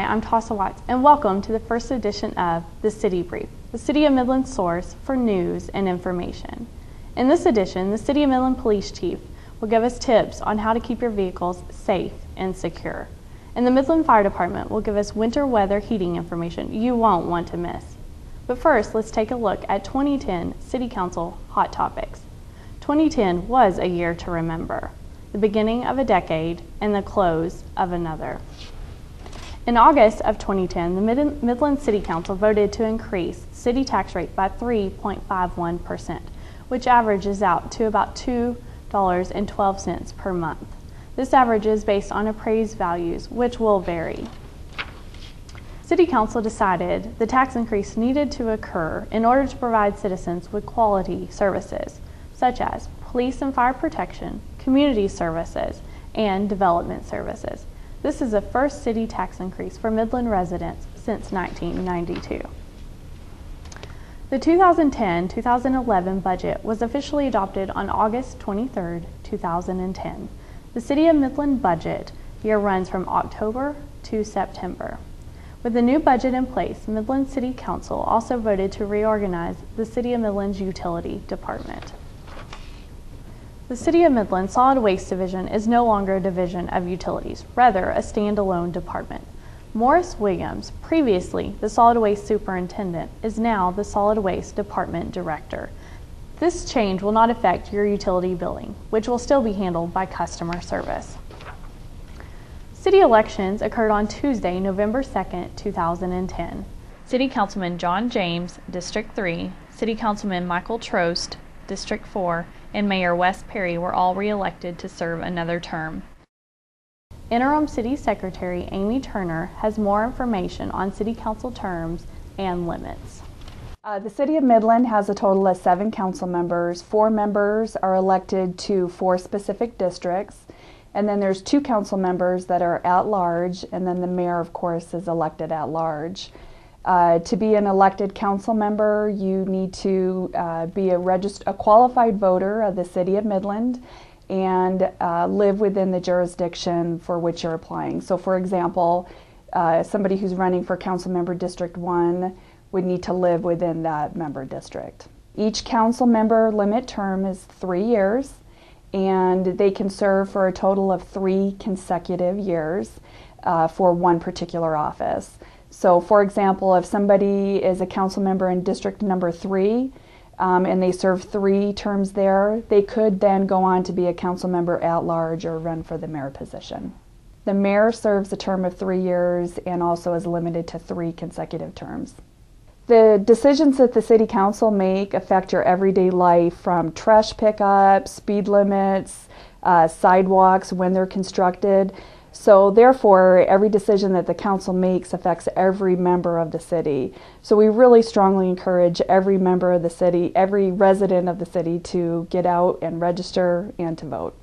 I'm Tasa, and welcome to the first edition of the City Brief, the City of Midland source for news and information. In this edition, the City of Midland Police Chief will give us tips on how to keep your vehicles safe and secure. And the Midland Fire Department will give us winter weather heating information you won't want to miss. But first, let's take a look at 2010 City Council Hot Topics. 2010 was a year to remember, the beginning of a decade and the close of another. In August of 2010, the Midland City Council voted to increase city tax rate by 3.51%, which averages out to about $2.12 per month. This average is based on appraised values, which will vary. City Council decided the tax increase needed to occur in order to provide citizens with quality services, such as police and fire protection, community services, and development services. This is the first city tax increase for Midland residents since 1992. The 2010-2011 budget was officially adopted on August 23, 2010. The City of Midland budget year runs from October to September. With the new budget in place, Midland City Council also voted to reorganize the City of Midland's utility department. The City of Midland Solid Waste Division is no longer a division of utilities, rather a standalone department. Morris Williams, previously the Solid Waste Superintendent, is now the Solid Waste Department Director. This change will not affect your utility billing, which will still be handled by customer service. City elections occurred on Tuesday, November 2nd, 2010. City Councilman John James, District 3, City Councilman Michael Trost, District 4, and Mayor Wes Perry were all re-elected to serve another term. Interim City Secretary Amy Turner has more information on City Council terms and limits. The City of Midland has a total of 7 council members. 4 members are elected to 4 specific districts, and then there's 2 council members that are at large, and then the mayor, of course, is elected at large. To be an elected council member, you need to be a qualified voter of the City of Midland and live within the jurisdiction for which you're applying. So for example, somebody who's running for council member District 1 would need to live within that member district. Each council member limit term is 3 years, and they can serve for a total of 3 consecutive years for one particular office. So for example, if somebody is a council member in district number 3 and they serve 3 terms there, they could then go on to be a council member at large or run for the mayor position. The mayor serves a term of 3 years and also is limited to 3 consecutive terms. The decisions that the City Council make affect your everyday life, from trash pickup, speed limits, sidewalks when they're constructed. So therefore, every decision that the council makes affects every member of the city. So we really strongly encourage every member of the city, every resident of the city, to get out and register and to vote.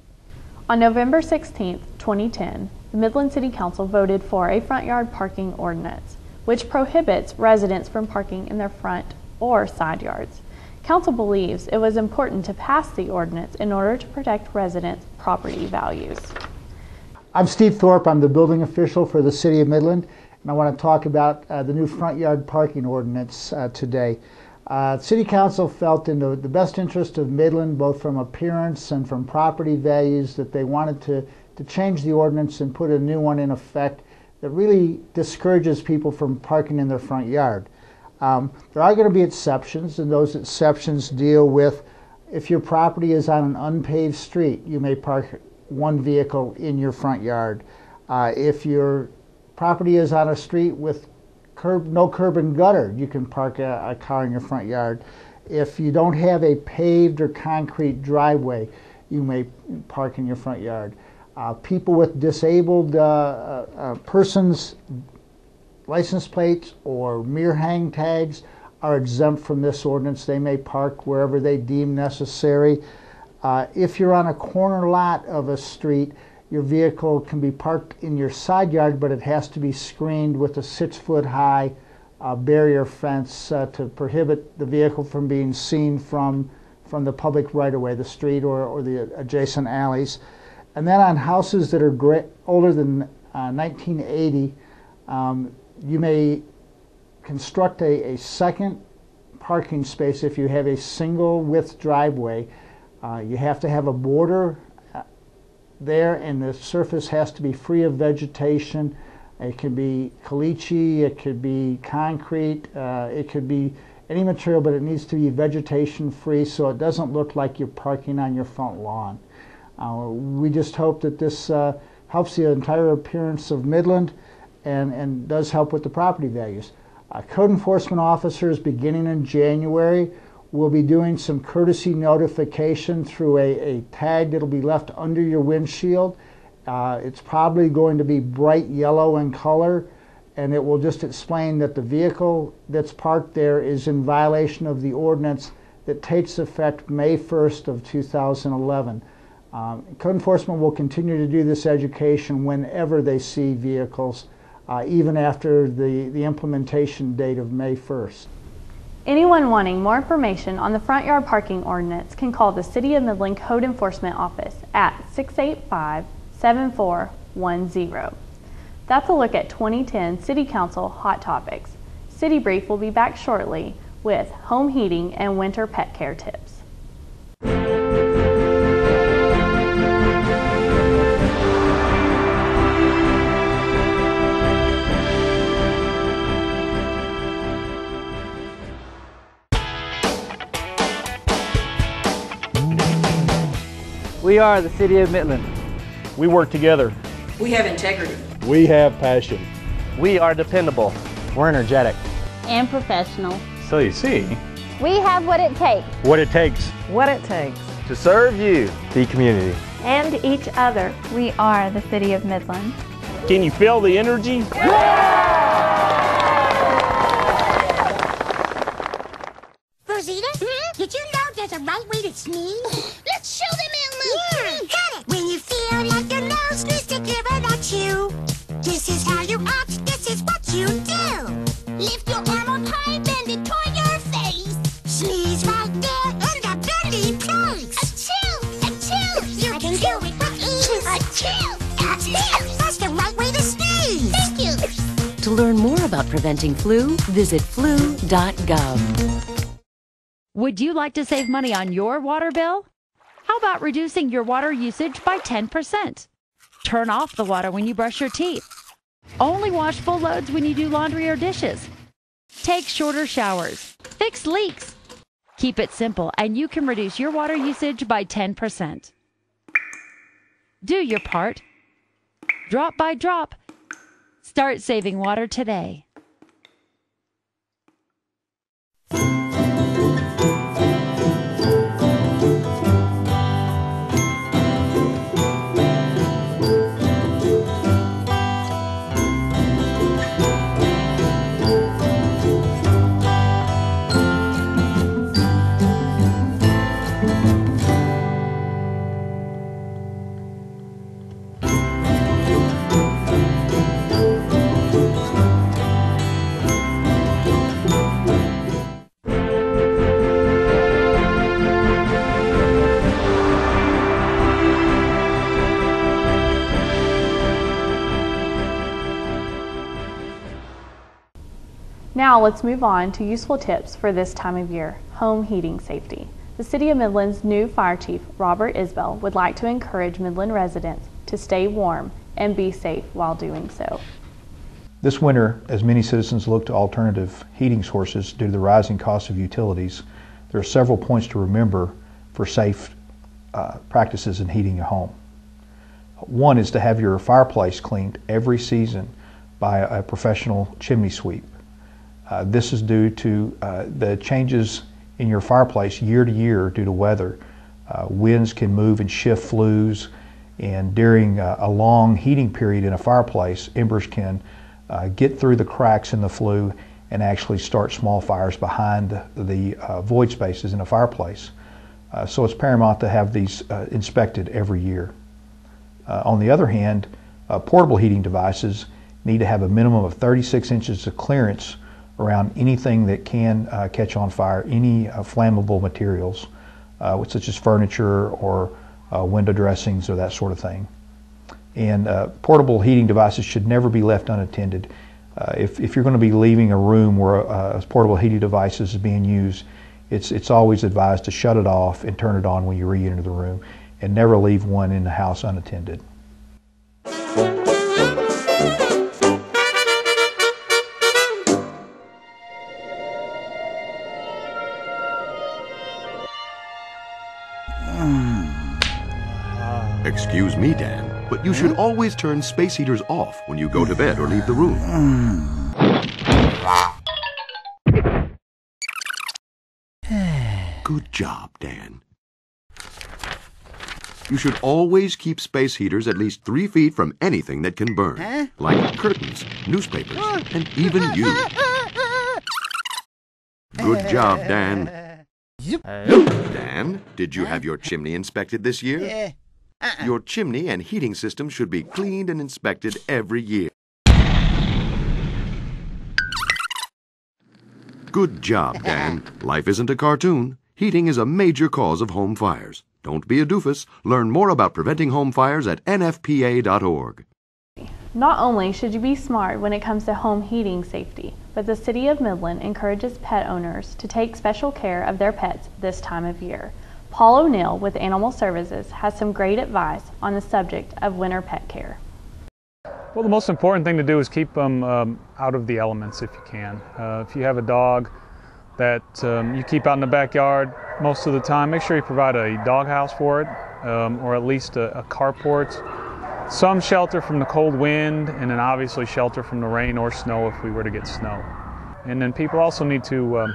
On November 16, 2010, the Midland City Council voted for a front yard parking ordinance, which prohibits residents from parking in their front or side yards. Council believes it was important to pass the ordinance in order to protect residents' property values. I'm Steve Thorpe. I'm the building official for the City of Midland, and I want to talk about the new front yard parking ordinance today. City Council felt in the best interest of Midland, both from appearance and from property values, that they wanted to change the ordinance and put a new one in effect that really discourages people from parking in their front yard. There are going to be exceptions, and those exceptions deal with if your property is on an unpaved street, you may park 1 vehicle in your front yard. If your property is on a street with no curb and gutter, you can park a car in your front yard. If you don't have a paved or concrete driveway, you may park in your front yard. People with disabled persons' license plates or mirror hang tags are exempt from this ordinance. They may park wherever they deem necessary. If you're on a corner lot of a street, your vehicle can be parked in your side yard, but it has to be screened with a 6-foot-high barrier fence to prohibit the vehicle from being seen from the public right-of-way, the street or the adjacent alleys. And then on houses that are older than 1980, You may construct a second parking space if you have a single width driveway. You have to have a border there, and the surface has to be free of vegetation. It can be caliche, it could be concrete, it could be any material, but it needs to be vegetation free so it doesn't look like you're parking on your front lawn. We just hope that this helps the entire appearance of Midland and does help with the property values. Code enforcement officers beginning in January will be doing some courtesy notification through a tag that'll be left under your windshield. It's probably going to be bright yellow in color, and it will just explain that the vehicle that's parked there is in violation of the ordinance that takes effect May 1st of 2011. Code enforcement will continue to do this education whenever they see vehicles, even after the implementation date of May 1st. Anyone wanting more information on the front yard parking ordinance can call the City of Midland Code Enforcement Office at 685-7410. That's a look at 2010 City Council Hot Topics. City Brief will be back shortly with home heating and winter pet care tips. We are the City of Midland. We work together. We have integrity. We have passion. We are dependable. We're energetic. And professional. So you see, We have what it takes. what it takes What it takes. To serve you, the community. And each other. We are the City of Midland. Can you feel the energy? Rosita, did you know there's a right way to sneeze? Let's show them, Elmo! Yeah, got it! When you feel like your nose needs to give it at you, this is how you act, this is what you do. Lift your arm up high, bend it toward your face. Sneeze right there in the bendy place. Achoo! Achoo! You can do it with ease. Achoo! Achoo! That's the right way to sneeze. Thank you. To learn more about preventing flu, visit flu.gov. Would you like to save money on your water bill? How about reducing your water usage by 10%? Turn off the water when you brush your teeth. Only wash full loads when you do laundry or dishes. Take shorter showers. Fix leaks. Keep it simple and you can reduce your water usage by 10%. Do your part. Drop by drop. Start saving water today. Now let's move on to useful tips for this time of year, home heating safety. The City of Midland's new Fire Chief, Robert Isbell, would like to encourage Midland residents to stay warm and be safe while doing so. This winter, as many citizens look to alternative heating sources due to the rising cost of utilities, there are several points to remember for safe practices in heating your home. One is to have your fireplace cleaned every season by a professional chimney sweep. This is due to the changes in your fireplace year to year due to weather. Winds can move and shift flues, and during a long heating period in a fireplace, embers can get through the cracks in the flue and actually start small fires behind the void spaces in a fireplace. So it's paramount to have these inspected every year. On the other hand, portable heating devices need to have a minimum of 36 inches of clearance around anything that can catch on fire, any flammable materials, such as furniture or window dressings or that sort of thing. And portable heating devices should never be left unattended. If you're going to be leaving a room where a portable heating device is being used, it's always advised to shut it off and turn it on when you re-enter the room, and never leave one in the house unattended. Excuse me, Dan, but you should always turn space heaters off when you go to bed or leave the room. Good job, Dan. You should always keep space heaters at least 3 feet from anything that can burn, like curtains, newspapers, and even you. Good job, Dan. Dan, did you have your chimney inspected this year? Your chimney and heating system should be cleaned and inspected every year. Good job, Dan. Life isn't a cartoon. Heating is a major cause of home fires. Don't be a doofus. Learn more about preventing home fires at nfpa.org. Not only should you be smart when it comes to home heating safety, but the City of Midland encourages pet owners to take special care of their pets this time of year. Paul O'Neill with Animal Services has some great advice on the subject of winter pet care. Well, the most important thing to do is keep them out of the elements if you can. If you have a dog that you keep out in the backyard most of the time, make sure you provide a dog house for it, or at least a carport. Some shelter from the cold wind, and then obviously shelter from the rain or snow if we were to get snow. And then people also need to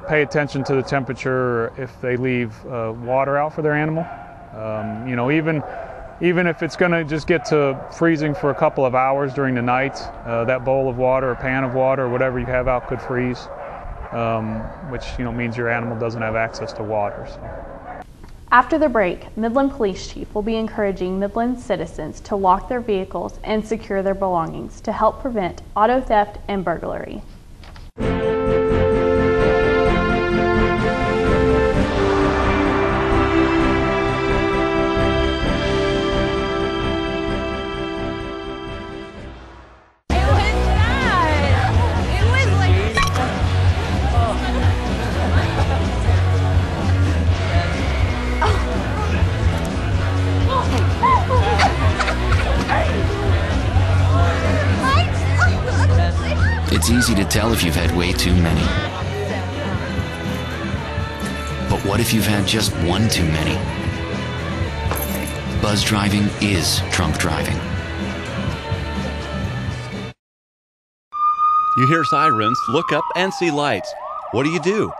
pay attention to the temperature if they leave water out for their animal. You know, even if it's going to just get to freezing for a couple of hours during the night, that bowl of water or pan of water or whatever you have out could freeze, which means your animal doesn't have access to water. So. After the break, Midland Police Chief will be encouraging Midland citizens to lock their vehicles and secure their belongings to help prevent auto theft and burglary. It's easy to tell if you've had way too many. But what if you've had just one too many? Buzz driving is drunk driving. You hear sirens, look up and see lights. What do?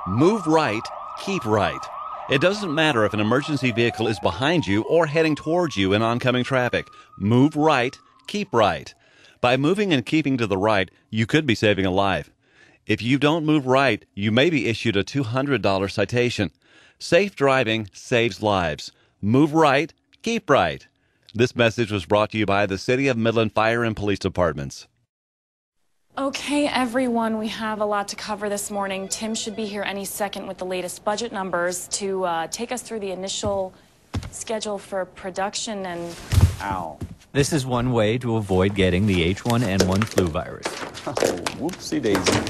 Move right, keep right. It doesn't matter if an emergency vehicle is behind you or heading towards you in oncoming traffic. Move right, keep right. By moving and keeping to the right, you could be saving a life. If you don't move right, you may be issued a $200 citation. Safe driving saves lives. Move right, keep right. This message was brought to you by the City of Midland Fire and Police Departments. Okay, everyone, we have a lot to cover this morning. Tim should be here any second with the latest budget numbers to take us through the initial schedule for production and... Ow. This is one way to avoid getting the H1N1 flu virus. Oh, whoopsie daisy.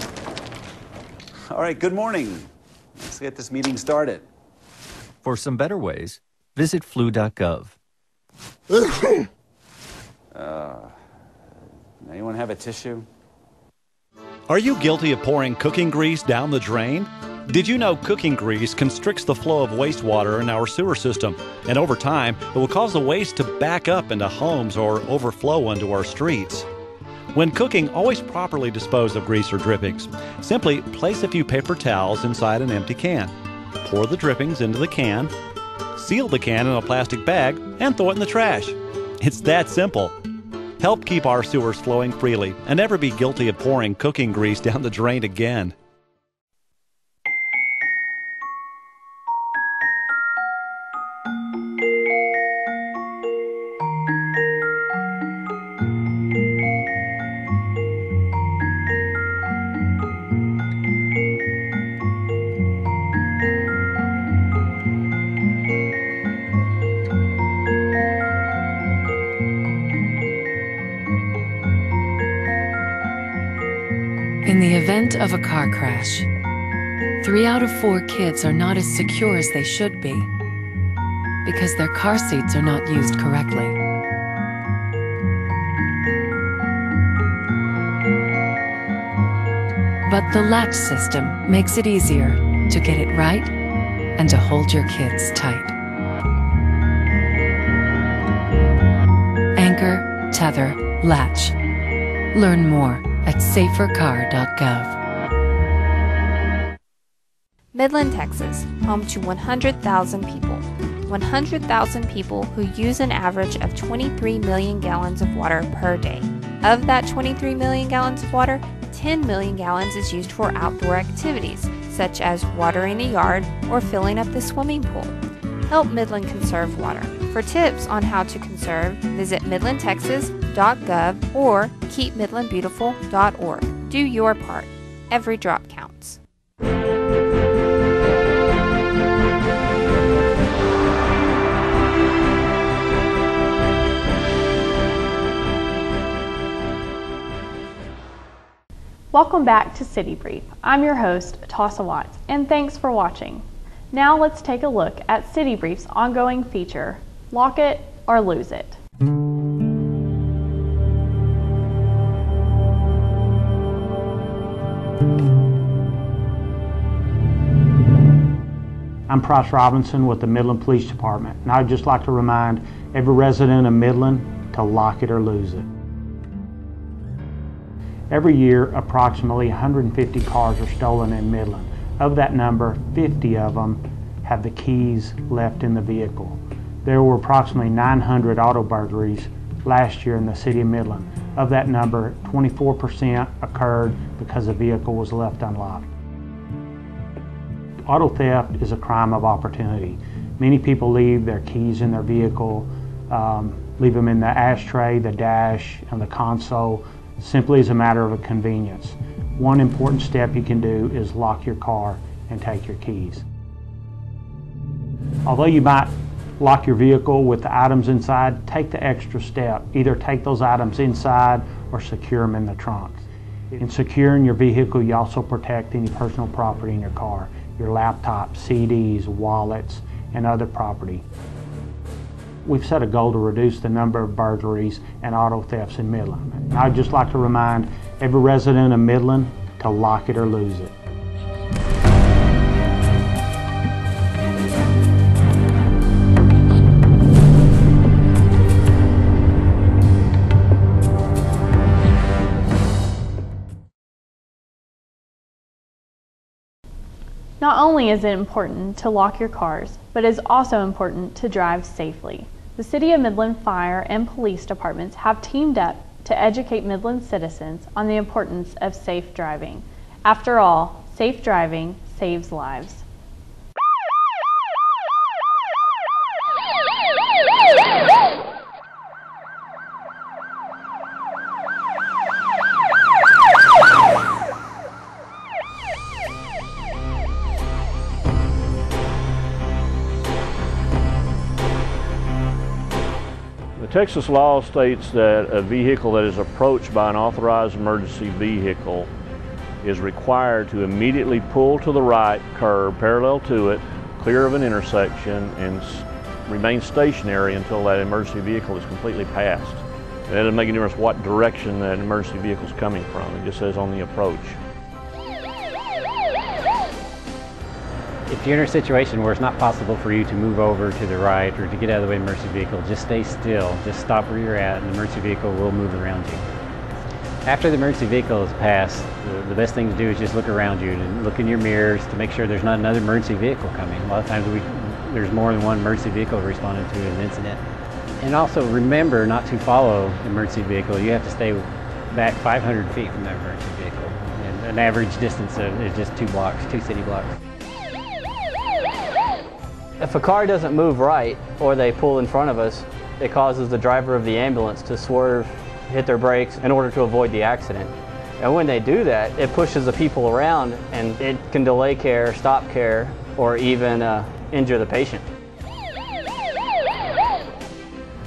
All right, good morning. Let's get this meeting started. For some better ways, visit flu.gov. Anyone have a tissue? Are you guilty of pouring cooking grease down the drain? Did you know cooking grease constricts the flow of wastewater in our sewer system, and over time, it will cause the waste to back up into homes or overflow into our streets? When cooking, always properly dispose of grease or drippings. Simply place a few paper towels inside an empty can. Pour the drippings into the can, seal the can in a plastic bag, and throw it in the trash. It's that simple. Help keep our sewers flowing freely, and never be guilty of pouring cooking grease down the drain again. In the event of a car crash, 3 out of 4 kids are not as secure as they should be because their car seats are not used correctly. But the latch system makes it easier to get it right and to hold your kids tight. Anchor, tether, latch. Learn more at safercar.gov. Midland, Texas, home to 100,000 people. 100,000 people who use an average of 23 million gallons of water per day. Of that 23 million gallons of water, 10 million gallons is used for outdoor activities, such as watering a yard or filling up the swimming pool. Help Midland conserve water. For tips on how to conserve, visit midlandtexas.gov or keepmidlandbeautiful.org. Do your part. Every drop counts. Welcome back to City Brief. I'm your host, Tasa Watts, and thanks for watching. Now let's take a look at City Brief's ongoing feature, Lock It or Lose It. I'm Price Robinson with the Midland Police Department, and I'd just like to remind every resident of Midland to lock it or lose it. Every year, approximately 150 cars are stolen in Midland. Of that number, 50 of them have the keys left in the vehicle. There were approximately 900 auto burglaries last year in the City of Midland. Of that number, 24% occurred because the vehicle was left unlocked. Auto theft is a crime of opportunity. Many people leave their keys in their vehicle, leave them in the ashtray, the dash, and the console, simply as a matter of convenience. One important step you can do is lock your car and take your keys. Although you might lock your vehicle with the items inside, take the extra step. Either take those items inside or secure them in the trunk. In securing your vehicle, you also protect any personal property in your car, your laptop, CDs, wallets, and other property. We've set a goal to reduce the number of burglaries and auto thefts in Midland. And I'd just like to remind every resident of Midland to lock it or lose it. Not only is it important to lock your cars, but it is also important to drive safely. The City of Midland Fire and Police Departments have teamed up to educate Midland citizens on the importance of safe driving. After all, safe driving saves lives. Texas law states that a vehicle that is approached by an authorized emergency vehicle is required to immediately pull to the right curb parallel to it, clear of an intersection, and remain stationary until that emergency vehicle is completely passed. And that doesn't make any difference what direction that emergency vehicle is coming from. It just says on the approach. If you're in a situation where it's not possible for you to move over to the right or to get out of the way of the emergency vehicle, just stay still. Just stop where you're at and the emergency vehicle will move around you. After the emergency vehicle is passed, the best thing to do is just look around you and look in your mirrors to make sure there's not another emergency vehicle coming. A lot of times there's more than one emergency vehicle responding to an incident. And also remember not to follow the emergency vehicle. You have to stay back 500 feet from the emergency vehicle. And an average distance is just 2 blocks, 2 city blocks. If a car doesn't move right, or they pull in front of us, it causes the driver of the ambulance to swerve, hit their brakes in order to avoid the accident. And when they do that, it pushes the people around and it can delay care, stop care, or even injure the patient.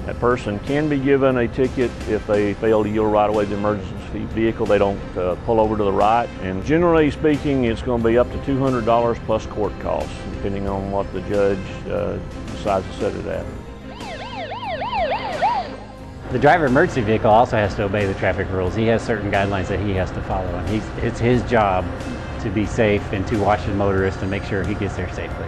That person can be given a ticket if they fail to yield right away to the emergency the vehicle, they don't pull over to the right. And generally speaking, it's going to be up to $200 plus court costs, depending on what the judge decides to set it at. The driver of emergency vehicle also has to obey the traffic rules. He has certain guidelines that he has to follow, and it's his job to be safe and to watch the motorist and make sure he gets there safely.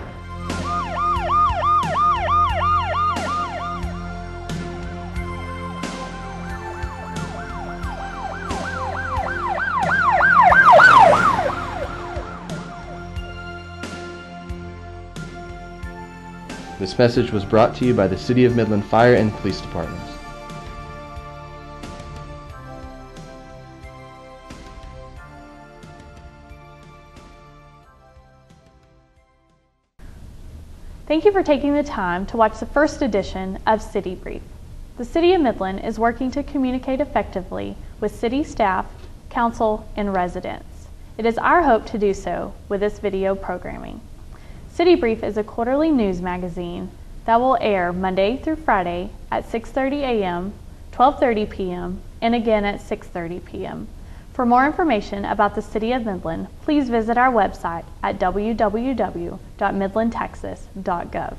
This message was brought to you by the City of Midland Fire and Police Departments. Thank you for taking the time to watch the first edition of City Brief. The City of Midland is working to communicate effectively with city staff, council, and residents. It is our hope to do so with this video programming. City Brief is a quarterly news magazine that will air Monday through Friday at 6:30 a.m., 12:30 p.m., and again at 6:30 p.m. For more information about the City of Midland, please visit our website at www.midlandtexas.gov.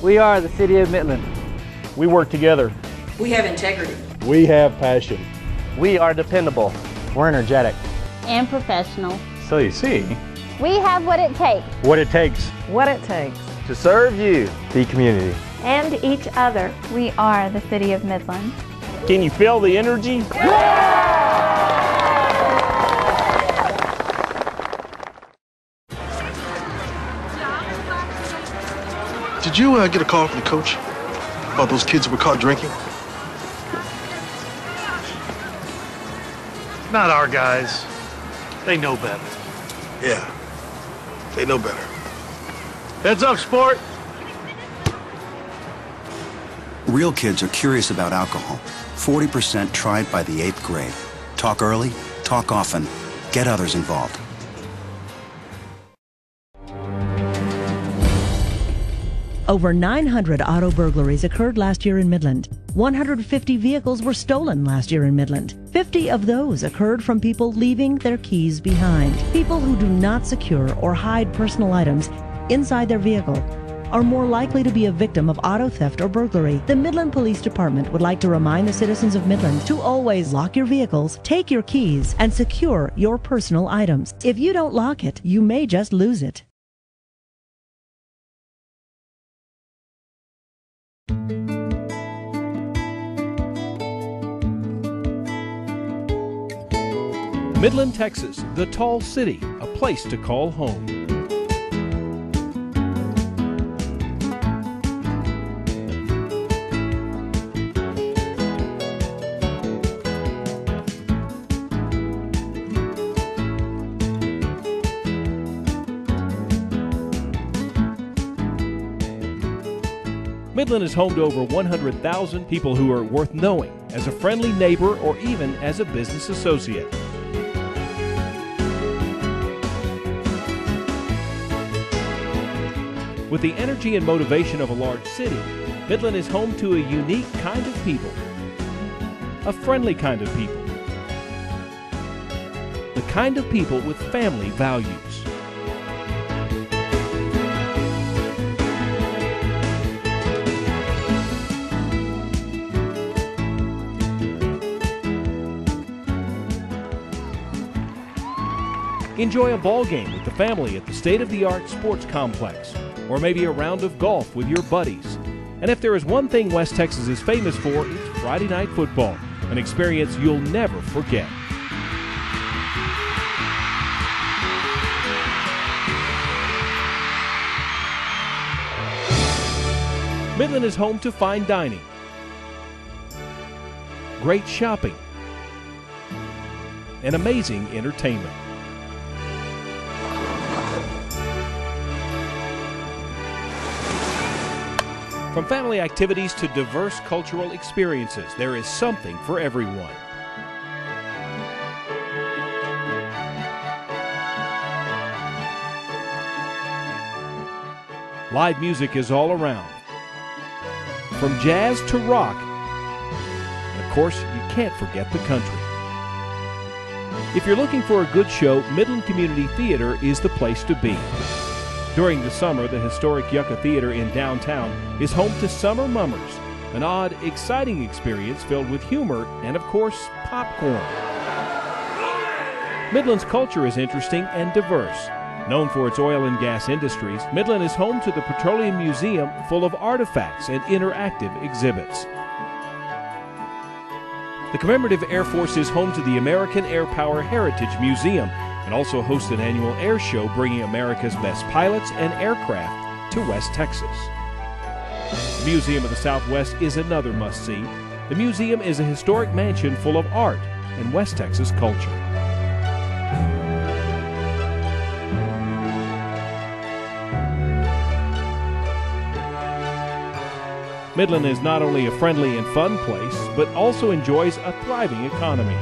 We are the City of Midland. We work together. We have integrity. We have passion. We are dependable. We're energetic. And professional. So you see, we have what it takes. what it takes What it takes. To serve you, the community. And each other. We are the City of Midland. Can you feel the energy? Did you get a call from the coach about those kids who were caught drinking? Not our guys. They know better. Yeah, they know better. Heads up, sport. Real kids are curious about alcohol. 40% tried by the 8th grade. Talk early, talk often, get others involved. Over 900 auto burglaries occurred last year in Midland. 150 vehicles were stolen last year in Midland. 50 of those occurred from people leaving their keys behind. People who do not secure or hide personal items inside their vehicle are more likely to be a victim of auto theft or burglary. The Midland Police Department would like to remind the citizens of Midland to always lock your vehicles, take your keys, and secure your personal items. If you don't lock it, you may just lose it. Midland, Texas, the tall city, a place to call home. Midland is home to over 100,000 people who are worth knowing as a friendly neighbor or even as a business associate. With the energy and motivation of a large city, Midland is home to a unique kind of people. A friendly kind of people. The kind of people with family values. Enjoy a ball game with the family at the state-of-the-art sports complex, or maybe a round of golf with your buddies. And if there is one thing West Texas is famous for, it's Friday Night Football, an experience you'll never forget. Midland is home to fine dining, great shopping, and amazing entertainment. From family activities to diverse cultural experiences, there is something for everyone. Live music is all around, from jazz to rock, and of course, you can't forget the country. If you're looking for a good show, Midland Community Theater is the place to be. During the summer, the historic Yucca Theater in downtown is home to Summer Mummers, an odd, exciting experience filled with humor and, of course, popcorn. Midland's culture is interesting and diverse. Known for its oil and gas industries, Midland is home to the Petroleum Museum, full of artifacts and interactive exhibits. The Commemorative Air Force is home to the American Air Power Heritage Museum and also hosts an annual air show bringing America's best pilots and aircraft to West Texas. The Museum of the Southwest is another must-see. The museum is a historic mansion full of art and West Texas culture. Midland is not only a friendly and fun place, but also enjoys a thriving economy.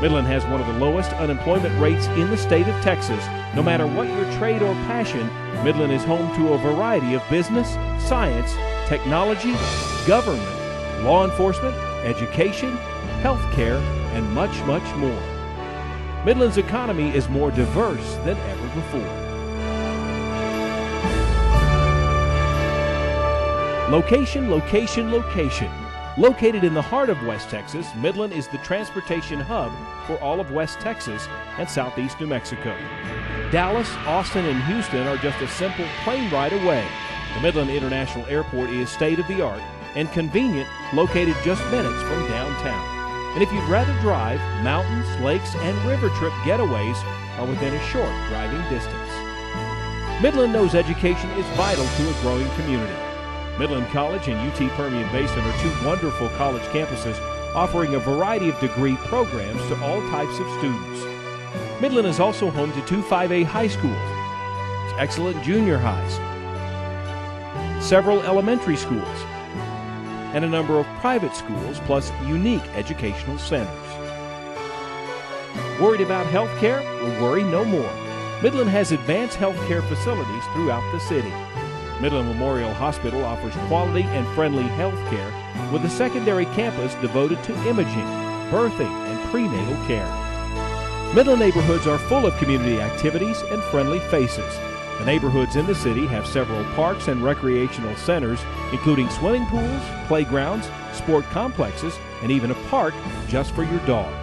Midland has one of the lowest unemployment rates in the state of Texas. No matter what your trade or passion, Midland is home to a variety of business, science, technology, government, law enforcement, education, healthcare, and much, much more. Midland's economy is more diverse than ever before. Location, location, location. Located in the heart of West Texas, Midland is the transportation hub for all of West Texas and southeast New Mexico. Dallas, Austin, and Houston are just a simple plane ride away. The Midland International Airport is state-of-the-art and convenient, located just minutes from downtown. And if you'd rather drive, mountains, lakes, and river trip getaways are within a short driving distance. Midland knows education is vital to a growing community. Midland College and UT Permian Basin are two wonderful college campuses offering a variety of degree programs to all types of students. Midland is also home to two 5A high schools, excellent junior highs, several elementary schools, and a number of private schools, plus unique educational centers. Worried about health care? Well, worry no more. Midland has advanced health care facilities throughout the city. Midland Memorial Hospital offers quality and friendly health care with a secondary campus devoted to imaging, birthing, and prenatal care. Midland neighborhoods are full of community activities and friendly faces. The neighborhoods in the city have several parks and recreational centers, including swimming pools, playgrounds, sport complexes, and even a park just for your dog.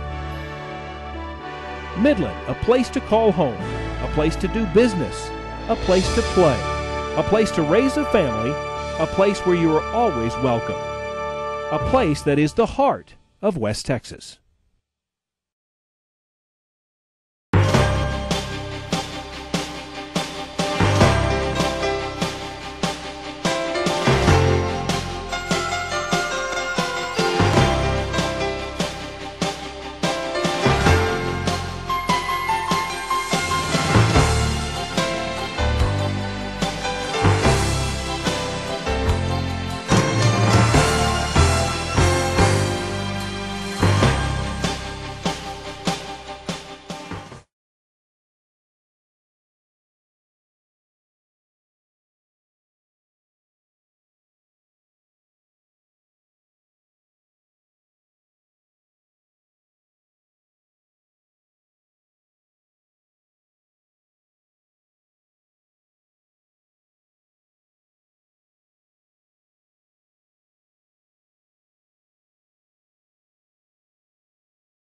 Midland, a place to call home, a place to do business, a place to play, a place to raise a family, a place where you are always welcome, a place that is the heart of West Texas.